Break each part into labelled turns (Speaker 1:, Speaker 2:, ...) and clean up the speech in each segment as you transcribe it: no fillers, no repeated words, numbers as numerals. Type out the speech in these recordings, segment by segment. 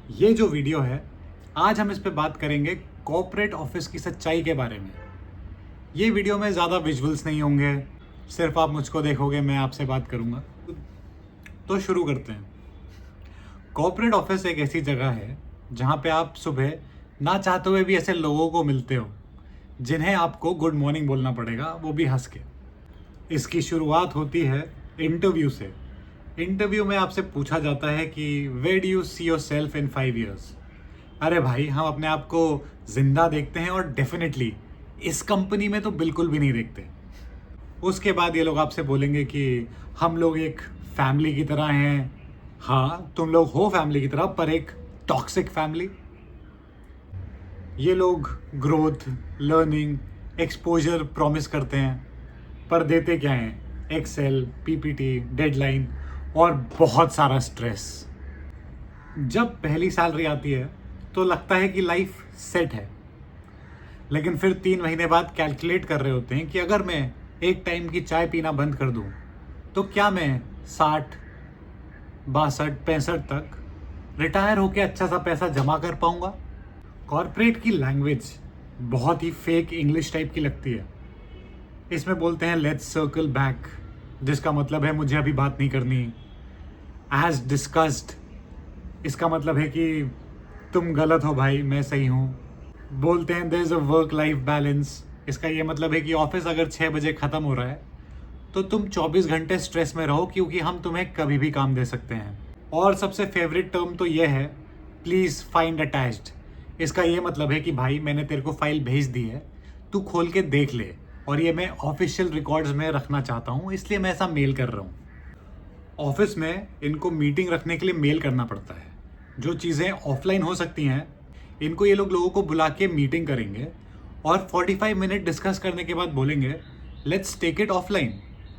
Speaker 1: ये जो वीडियो है, आज हम इस पे बात करेंगे कॉर्पोरेट ऑफिस की सच्चाई के बारे में। ये वीडियो में ज़्यादा विजुअल्स नहीं होंगे, सिर्फ आप मुझको देखोगे, मैं आपसे बात करूँगा। तो शुरू करते हैं। कॉर्पोरेट ऑफिस एक ऐसी जगह है जहाँ पे आप सुबह ना चाहते हुए भी ऐसे लोगों को मिलते हो जिन्हें आपको गुड मॉर्निंग बोलना पड़ेगा, वो भी हंस के। इसकी शुरुआत होती है इंटरव्यू से। इंटरव्यू में आपसे पूछा जाता है कि where do you see yourself in 5 years। अरे भाई, हम अपने आप को जिंदा देखते हैं और डेफिनेटली इस कंपनी में तो बिल्कुल भी नहीं देखते। उसके बाद ये लोग आपसे बोलेंगे कि हम लोग एक फैमिली की तरह हैं। हाँ, तुम लोग हो फैमिली की तरह, पर एक टॉक्सिक फैमिली। ये लोग ग्रोथ, लर्निंग, एक्सपोजर प्रॉमिस करते हैं, पर देते क्या हैं? एक्सेल, पीपीटी, डेडलाइन और बहुत सारा स्ट्रेस। जब पहली सैलरी आती है तो लगता है कि लाइफ सेट है, लेकिन फिर 3 महीने बाद कैलकुलेट कर रहे होते हैं कि अगर मैं एक टाइम की चाय पीना बंद कर दूं तो क्या मैं 60, 62, 65 तक रिटायर होकर अच्छा सा पैसा जमा कर पाऊंगा? कॉर्पोरेट की लैंग्वेज बहुत ही फेक इंग्लिश टाइप की लगती है। इसमें बोलते हैं लेट्स सर्कल बैक, जिसका मतलब है मुझे अभी बात नहीं करनी। एज डिस्कस्ड, इसका मतलब है कि तुम गलत हो भाई, मैं सही हूँ। बोलते हैं there is a work life balance, इसका ये मतलब है कि ऑफिस अगर 6 बजे ख़त्म हो रहा है तो तुम 24 घंटे स्ट्रेस में रहो, क्योंकि हम तुम्हें कभी भी काम दे सकते हैं। और सबसे फेवरेट टर्म तो ये है, प्लीज़ फाइंड अटैच्ड। इसका ये मतलब है कि भाई, मैंने तेरे को फाइल भेज दी है, तू खोल के देख ले, और ये मैं ऑफिशियल रिकॉर्ड्स में रखना चाहता हूँ, इसलिए मैं ऐसा मेल कर रहा हूँ। ऑफिस में इनको मीटिंग रखने के लिए मेल करना पड़ता है। जो चीज़ें ऑफलाइन हो सकती हैं, इनको ये लोगों को बुला के मीटिंग करेंगे और 45 मिनट डिस्कस करने के बाद बोलेंगे लेट्स टेक इट ऑफलाइन।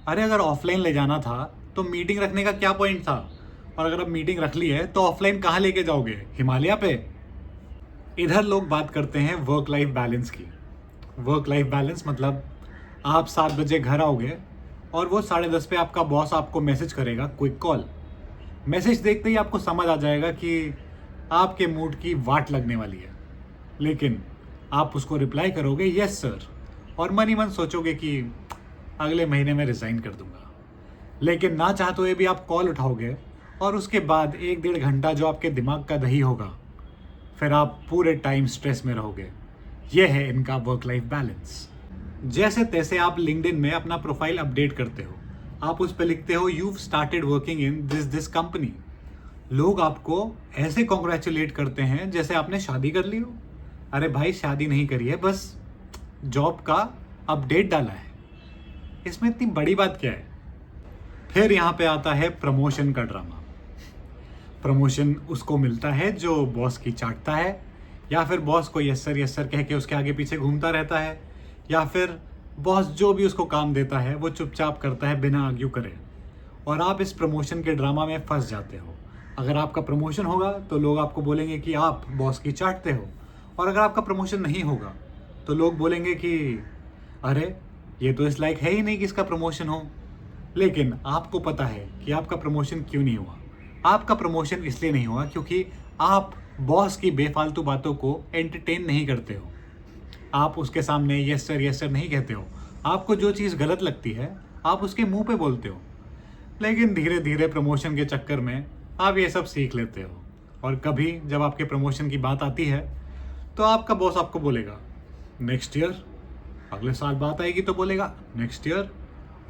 Speaker 1: अरे, अगर ऑफलाइन ले जाना था तो मीटिंग रखने का क्या पॉइंट था? और अगर अब मीटिंग रख ली है तो ऑफलाइन कहाँ लेके जाओगे? हिमालय पे? इधर लोग बात करते हैं वर्क लाइफ बैलेंस की। वर्क लाइफ बैलेंस मतलब आप 7 बजे घर आओगे और वो 10:30 पे आपका बॉस आपको मैसेज करेगा, क्विक कॉल। मैसेज देखते ही आपको समझ आ जाएगा कि आपके मूड की वाट लगने वाली है, लेकिन आप उसको रिप्लाई करोगे यस सर, और मन ही मन सोचोगे कि अगले महीने में रिज़ाइन कर दूंगा। लेकिन ना चाहते हुए भी आप कॉल उठाओगे और उसके बाद 1-1.5 घंटा जो आपके दिमाग का दही होगा, फिर आप पूरे टाइम स्ट्रेस में रहोगे। यह है इनका वर्क लाइफ बैलेंस। जैसे तैसे आप लिंक्डइन में अपना प्रोफाइल अपडेट करते हो, आप उस पर लिखते हो you started working in this company. लोग आपको ऐसे कॉन्ग्रेचुलेट करते हैं जैसे आपने शादी कर ली हो। अरे भाई, शादी नहीं करी है, बस जॉब का अपडेट डाला है। इसमें इतनी बड़ी बात क्या है? फिर यहाँ पे आता है प्रमोशन का ड्रामा। प्रमोशन उसको मिलता है जो बॉस की चाटता है, या फिर बॉस को यस सर कह के उसके आगे पीछे घूमता रहता है, या फिर बॉस जो भी उसको काम देता है वो चुपचाप करता है बिना आर्ग्यू करे। और आप इस प्रमोशन के ड्रामा में फंस जाते हो। अगर आपका प्रमोशन होगा तो लोग आपको बोलेंगे कि आप बॉस की चाटते हो, और अगर आपका प्रमोशन नहीं होगा तो लोग बोलेंगे कि अरे, ये तो इस लायक है ही नहीं कि इसका प्रमोशन हो। लेकिन आपको पता है कि आपका प्रमोशन क्यों नहीं हुआ। आपका प्रमोशन इसलिए नहीं हुआ क्योंकि आप बॉस की बेफालतू बातों को एंटरटेन नहीं करते हो। आप उसके सामने यस सर नहीं कहते हो। आपको जो चीज़ गलत लगती है आप उसके मुंह पे बोलते हो। लेकिन धीरे धीरे प्रमोशन के चक्कर में आप ये सब सीख लेते हो, और कभी जब आपके प्रमोशन की बात आती है तो आपका बॉस आपको बोलेगा नेक्स्ट ईयर। अगले साल बात आएगी तो बोलेगा नेक्स्ट ईयर,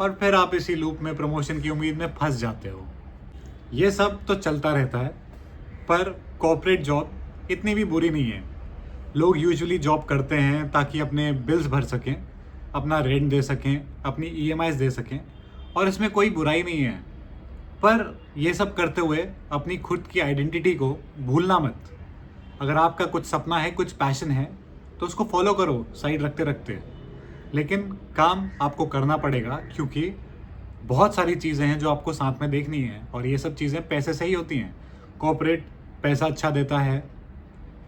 Speaker 1: और फिर आप इसी लूप में प्रमोशन की उम्मीद में फंस जाते हो। ये सब तो चलता रहता है, पर कॉर्पोरेट जॉब इतनी भी बुरी नहीं है। लोग यूजुअली जॉब करते हैं ताकि अपने बिल्स भर सकें, अपना रेंट दे सकें, अपनी ईएमआईज दे सकें, और इसमें कोई बुराई नहीं है। पर ये सब करते हुए अपनी खुद की आइडेंटिटी को भूलना मत। अगर आपका कुछ सपना है, कुछ पैशन है, तो उसको फॉलो करो साइड रखते रखते। लेकिन काम आपको करना पड़ेगा, क्योंकि बहुत सारी चीज़ें हैं जो आपको साथ में देखनी है, और ये सब चीज़ें पैसे से ही होती हैं। कॉर्पोरेट पैसा अच्छा देता है,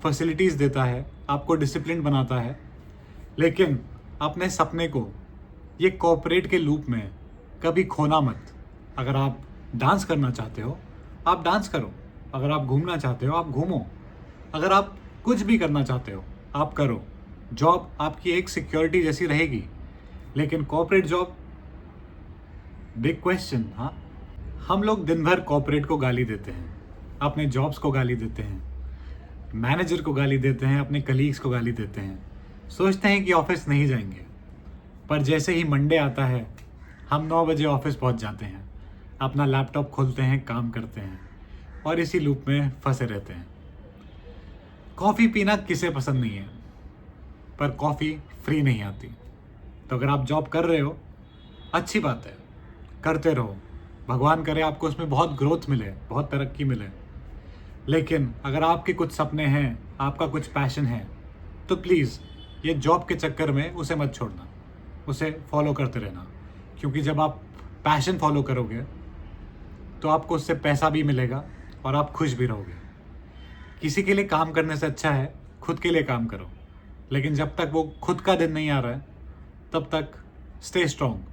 Speaker 1: फैसिलिटीज़ देता है, आपको डिसिप्लिन बनाता है, लेकिन अपने सपने को ये कॉर्पोरेट के लूप में कभी खोना मत। अगर आप डांस करना चाहते हो, आप डांस करो, अगर आप घूमना चाहते हो आप घूमो, अगर आप कुछ भी करना चाहते हो आप करो। जॉब आपकी एक सिक्योरिटी जैसी रहेगी, लेकिन कॉर्पोरेट जॉब बिग क्वेश्चन। हाँ, हम लोग दिन भर कॉर्पोरेट को गाली देते हैं, अपने जॉब्स को गाली देते हैं, मैनेजर को गाली देते हैं, अपने कलीग्स को गाली देते हैं, सोचते हैं कि ऑफिस नहीं जाएंगे। पर जैसे ही मंडे आता है हम 9 बजे ऑफिस पहुंच जाते हैं, अपना लैपटॉप खोलते हैं, काम करते हैं और इसी लूप में फंसे रहते हैं। कॉफ़ी पीना किसे पसंद नहीं है, पर कॉफ़ी फ्री नहीं आती। तो अगर आप जॉब कर रहे हो अच्छी बात है, करते रहो, भगवान करे आपको उसमें बहुत ग्रोथ मिले, बहुत तरक्की मिले। लेकिन अगर आपके कुछ सपने हैं, आपका कुछ पैशन है, तो प्लीज़ ये जॉब के चक्कर में उसे मत छोड़ना, उसे फॉलो करते रहना। क्योंकि जब आप पैशन फॉलो करोगे तो आपको उससे पैसा भी मिलेगा और आप खुश भी रहोगे। किसी के लिए काम करने से अच्छा है खुद के लिए काम करो, लेकिन जब तक वो खुद का दिन नहीं आ रहा है तब तक स्टे स्ट्रॉन्ग।